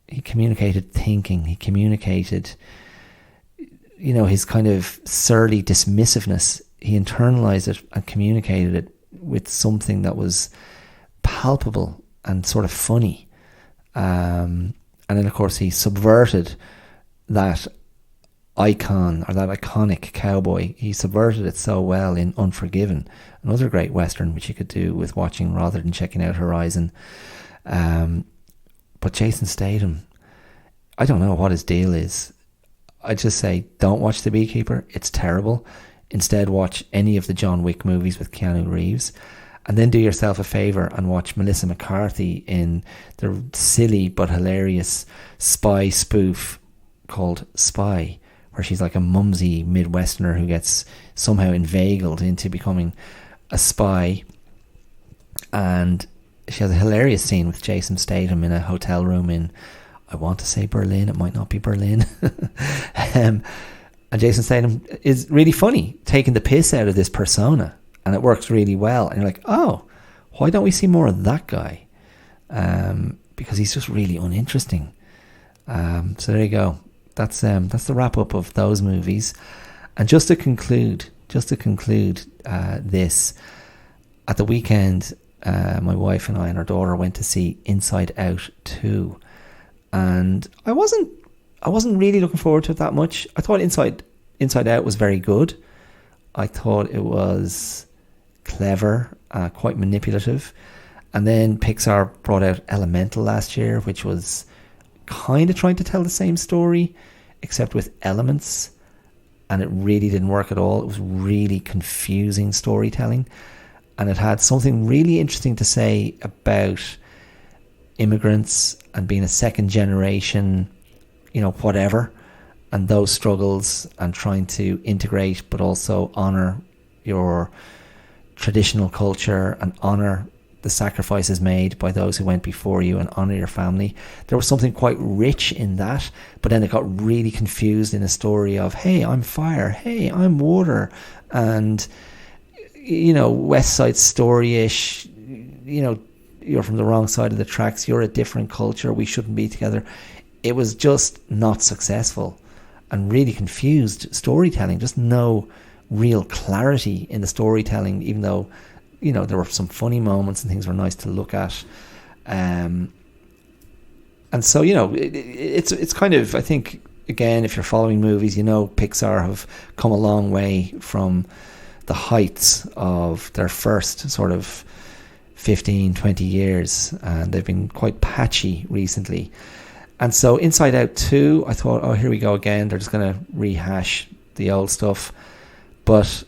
he communicated thinking, he communicated, his kind of surly dismissiveness. He internalized it and communicated it with something that was palpable and sort of funny. And then, of course, he subverted that icon, or that iconic cowboy. He subverted it so well in Unforgiven, another great Western which you could do with watching rather than checking out Horizon. But Jason Statham, I don't know what his deal is. I just say, don't watch The Beekeeper. It's terrible. Instead, watch any of the John Wick movies with Keanu Reeves. And then do yourself a favour and watch Melissa McCarthy in the silly but hilarious spy spoof called Spy, where she's like a mumsy Midwesterner who gets somehow inveigled into becoming a spy. And she has a hilarious scene with Jason Statham in a hotel room in, I want to say Berlin, it might not be Berlin. And Jason Statham is really funny, taking the piss out of this persona, and it works really well. And you're like, oh, why don't we see more of that guy? Because he's just really uninteresting. So there you go. That's the wrap up of those movies. And just to conclude this, at the weekend, my wife and I and our daughter went to see Inside Out 2, and I wasn't really looking forward to it that much. I thought Inside Out was very good. I thought it was clever, quite manipulative. And then Pixar brought out Elemental last year, which was kind of trying to tell the same story, except with elements, and it really didn't work at all. It was really confusing storytelling, and it had something really interesting to say about immigrants and being a second generation, whatever, and those struggles, and trying to integrate but also honor your traditional culture and honor the sacrifices made by those who went before you and honor your family. There was something quite rich in that, but then it got really confused in a story of, hey, I'm fire, hey, I'm water, and West Side Story-ish, you're from the wrong side of the tracks, you're a different culture, we shouldn't be together. It was just not successful and really confused storytelling, just no real clarity in the storytelling, even though there were some funny moments and things were nice to look at. And so, it's kind of, I think, again, if you're following movies, Pixar have come a long way from the heights of their first sort of 15, 20 years, and they've been quite patchy recently. And so Inside Out 2, I thought, oh, here we go again. They're just going to rehash the old stuff. But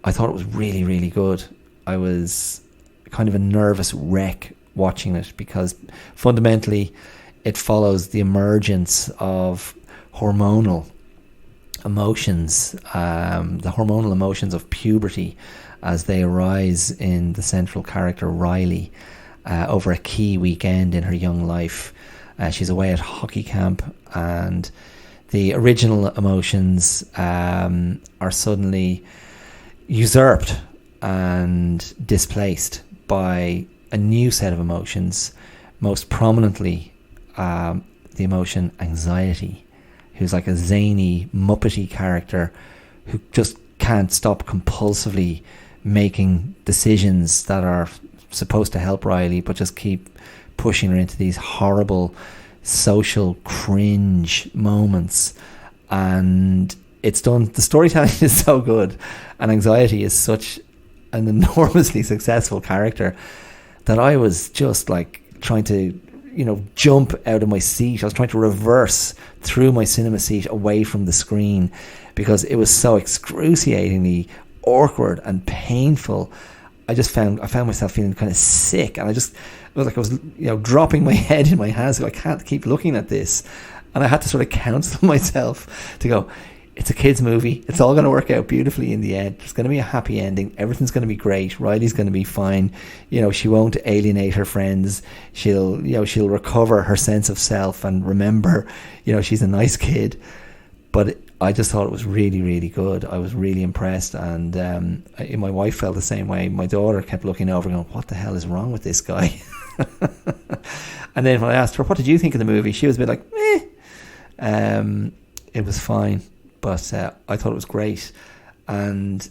I thought it was really, really good. I was kind of a nervous wreck watching it, because fundamentally it follows the emergence of hormonal emotions, the hormonal emotions of puberty as they arise in the central character Riley over a key weekend in her young life. She's away at hockey camp, and the original emotions are suddenly usurped and displaced by a new set of emotions, most prominently the emotion anxiety, who's like a zany, muppety character who just can't stop compulsively making decisions that are supposed to help Riley, but just keep pushing her into these horrible social cringe moments. And it's done, the storytelling is so good, and anxiety is such an enormously successful character, that I was just like trying to, jump out of my seat. I was trying to reverse through my cinema seat away from the screen because it was so excruciatingly awkward and painful. I found myself feeling kind of sick, and it was like I was, dropping my head in my hands. I can't keep looking at this, and I had to sort of counsel myself to go, it's a kids' movie. It's all going to work out beautifully in the end. There's going to be a happy ending. Everything's going to be great. Riley's going to be fine. She won't alienate her friends. She'll recover her sense of self and remember, she's a nice kid. But I just thought it was really, really good. I was really impressed, and my wife felt the same way. My daughter kept looking over, going, "What the hell is wrong with this guy?" And then when I asked her, "What did you think of the movie?" she was a bit like, "Meh." It was fine. But I thought it was great. And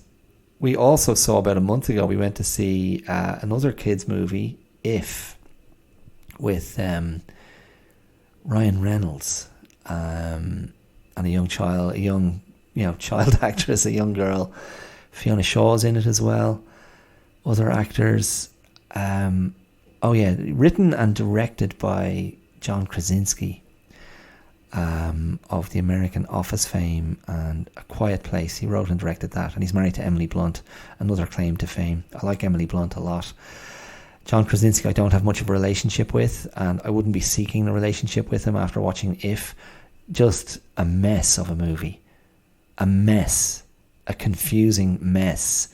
we also saw about a month ago, we went to see another kids' movie, If, with Ryan Reynolds and a young child actress, a young girl. Fiona Shaw's in it as well. Other actors. Written and directed by John Krasinski. Of the American Office fame and A Quiet Place. He wrote and directed that, and he's married to Emily Blunt, another claim to fame. I like Emily Blunt a lot. John Krasinski I don't have much of a relationship with, and I wouldn't be seeking a relationship with him after watching If. Just a mess of a movie. A mess. A confusing mess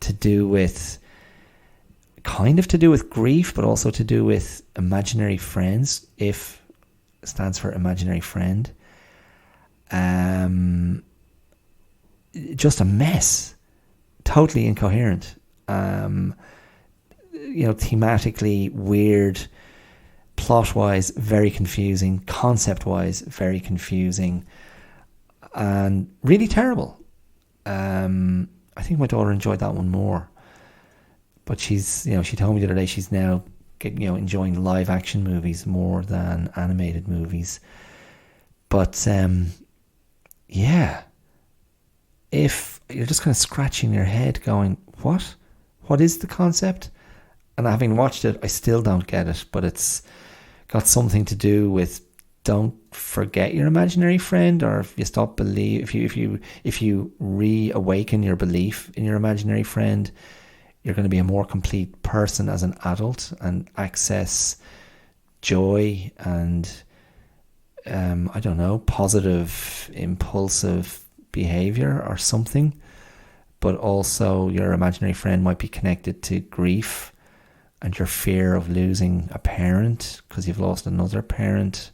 to do with grief, but also to do with imaginary friends. If stands for imaginary friend. Just a mess. Totally incoherent. Thematically weird. Plot-wise, very confusing. Concept-wise, very confusing. And really terrible. I think my daughter enjoyed that one more. But she's, she told me the other day she's now enjoying live action movies more than animated movies. But if you're just kind of scratching your head going, what is the concept? And having watched it, I still don't get it, but it's got something to do with don't forget your imaginary friend, or if you stop if you reawaken your belief in your imaginary friend, you're going to be a more complete person as an adult and access joy and, positive, impulsive behavior or something. But also your imaginary friend might be connected to grief and your fear of losing a parent because you've lost another parent.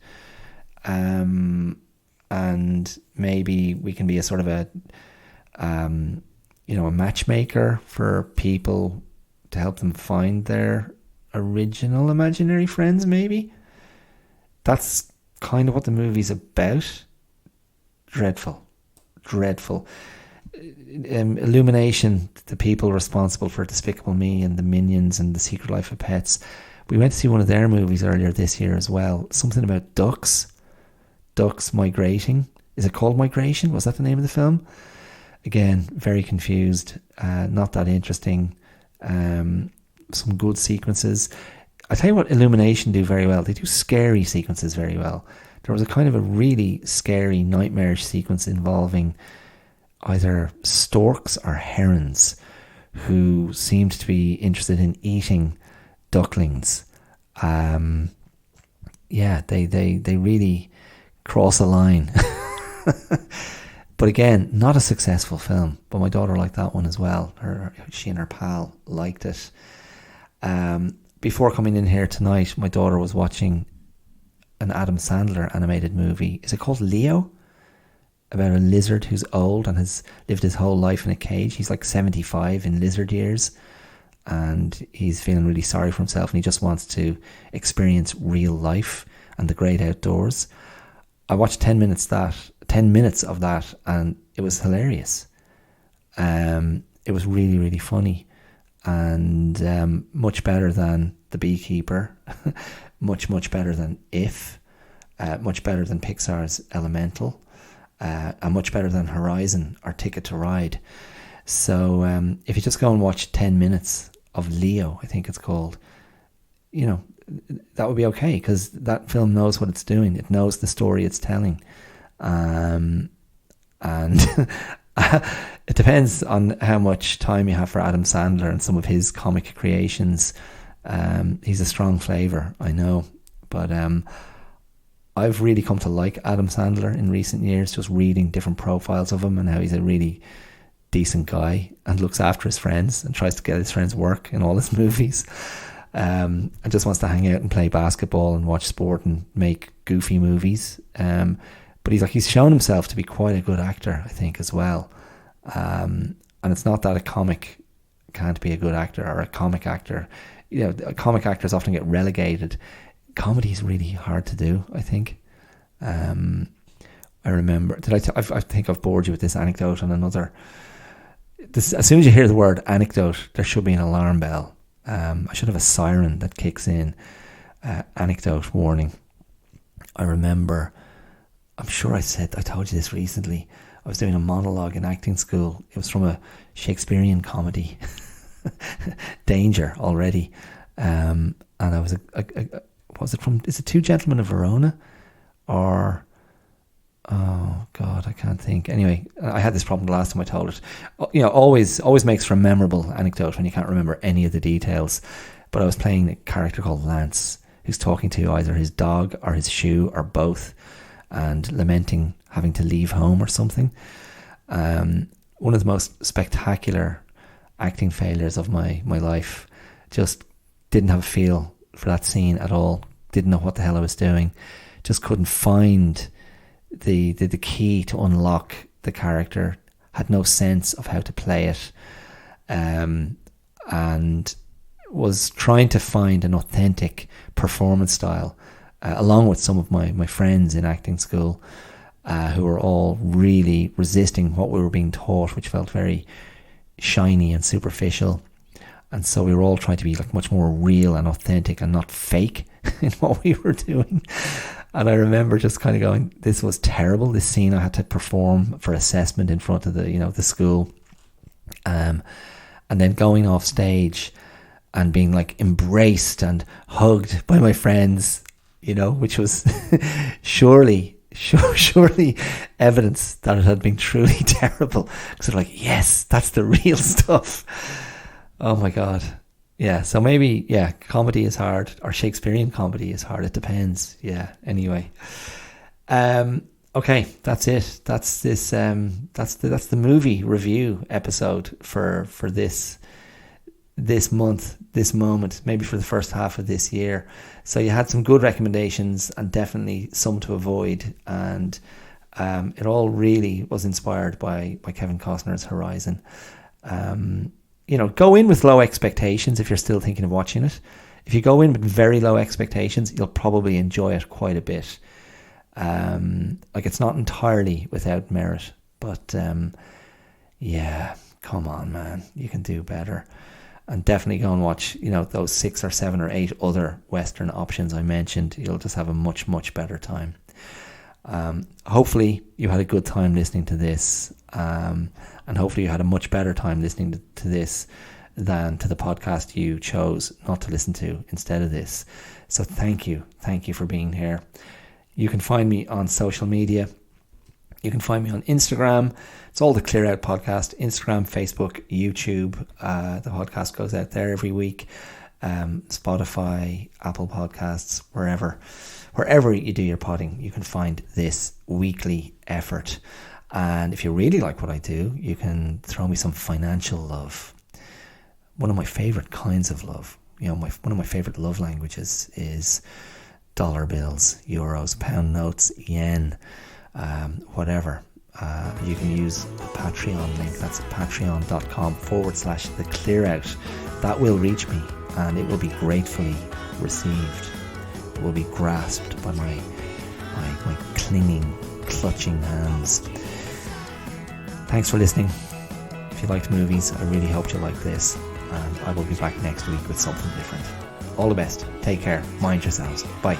And maybe we can be a sort of a matchmaker for people to help them find their original imaginary friends, maybe. That's kind of what the movie's about. Dreadful. Illumination, the people responsible for Despicable Me and the Minions and The Secret Life of Pets. We went to see one of their movies earlier this year as well. Something about ducks migrating. Is it called Migration? Was that the name of the film? Again, very confused, not that interesting. Some good sequences. I tell you what Illumination do very well. They do scary sequences very well. There was a kind of a really scary, nightmarish sequence involving either storks or herons who seemed to be interested in eating ducklings. They really cross a line. But again, not a successful film. But my daughter liked that one as well. She and her pal liked it. Before coming in here tonight, my daughter was watching an Adam Sandler animated movie. Is it called Leo? About a lizard who's old and has lived his whole life in a cage. He's like 75 in lizard years. And he's feeling really sorry for himself and he just wants to experience real life and the great outdoors. I watched 10 minutes of that and it was hilarious. It was really, really funny and much better than The Beekeeper, much better than If, much better than Pixar's Elemental, and much better than Horizon or Ticket to Ride. So if you just go and watch 10 minutes of Leo, I think it's called, you know, that would be okay, because that film knows what it's doing. It knows the story it's telling. And it depends on how much time you have for Adam Sandler and some of his comic creations. He's a strong flavour, I know. But I've really come to like Adam Sandler in recent years, just reading different profiles of him and how he's a really decent guy and looks after his friends and tries to get his friends work in all his movies. And just wants to hang out and play basketball and watch sport and make goofy movies. But he's shown himself to be quite a good actor, I think, as well. And it's not that a comic can't be a good actor, or a comic actor. You know, comic actors often get relegated. Comedy is really hard to do, I think. I remember, I think I've bored you with this anecdote on another. As soon as you hear the word anecdote, there should be an alarm bell. I should have a siren that kicks in. Anecdote warning. I remember, I'm sure I told you this recently. I was doing a monologue in acting school. It was from a Shakespearean comedy. Danger already. And I was what was it from? Is it Two Gentlemen of Verona? Or, oh God, I can't think. Anyway, I had this problem the last time I told it. You know, always makes for a memorable anecdote when you can't remember any of the details. But I was playing a character called Lance, who's talking to either his dog or his shoe or both, and lamenting having to leave home or something. One of the most spectacular acting failures of my life. Just didn't have a feel for that scene at all. Didn't know what the hell I was doing. Just couldn't find the key to unlock the character. Had no sense of how to play it. And was trying to find an authentic performance style, along with some of my friends in acting school, who were all really resisting what we were being taught, which felt very shiny and superficial. And so we were all trying to be like much more real and authentic and not fake in what we were doing. And I remember just kind of going, this was terrible. This scene I had to perform for assessment in front of the school. And then going off stage and being like embraced and hugged by my friends, which was surely evidence that it had been truly terrible. Because they're like, yes, that's the real stuff. Oh my God. Yeah, so maybe, comedy is hard, or Shakespearean comedy is hard. It depends. Yeah, anyway. Okay, that's it. That's this. That's the movie review episode for this month, this moment, maybe for the first half of this year. So you had some good recommendations and definitely some to avoid, and it all really was inspired by Kevin Costner's Horizon. Go in with low expectations if you're still thinking of watching it. If you go in with very low expectations, you'll probably enjoy it quite a bit. It's not entirely without merit, but come on, man, you can do better. And definitely go and watch, those 6 or 7 or 8 other Western options I mentioned. You'll just have a much, much better time. Hopefully you had a good time listening to this, and hopefully you had a much better time listening to this than to the podcast you chose not to listen to instead of this. So thank you for being here. You can find me on social media. You can find me on Instagram. It's all the Clear Out Podcast. Instagram, Facebook, YouTube. The podcast goes out there every week. Spotify, Apple Podcasts, wherever you do your podding, you can find this weekly effort. And if you really like what I do, you can throw me some financial love. One of my favorite kinds of love, one of my favorite love languages is dollar bills, euros, pound notes, yen, whatever. You can use the Patreon link. That's patreon.com/theclearout. That will reach me, and it will be gratefully received. It will be grasped by my clinging, clutching hands. Thanks for listening. If you liked movies, I really hope you like this, and I will be back next week with something different. All the best. Take care. Mind yourselves. Bye.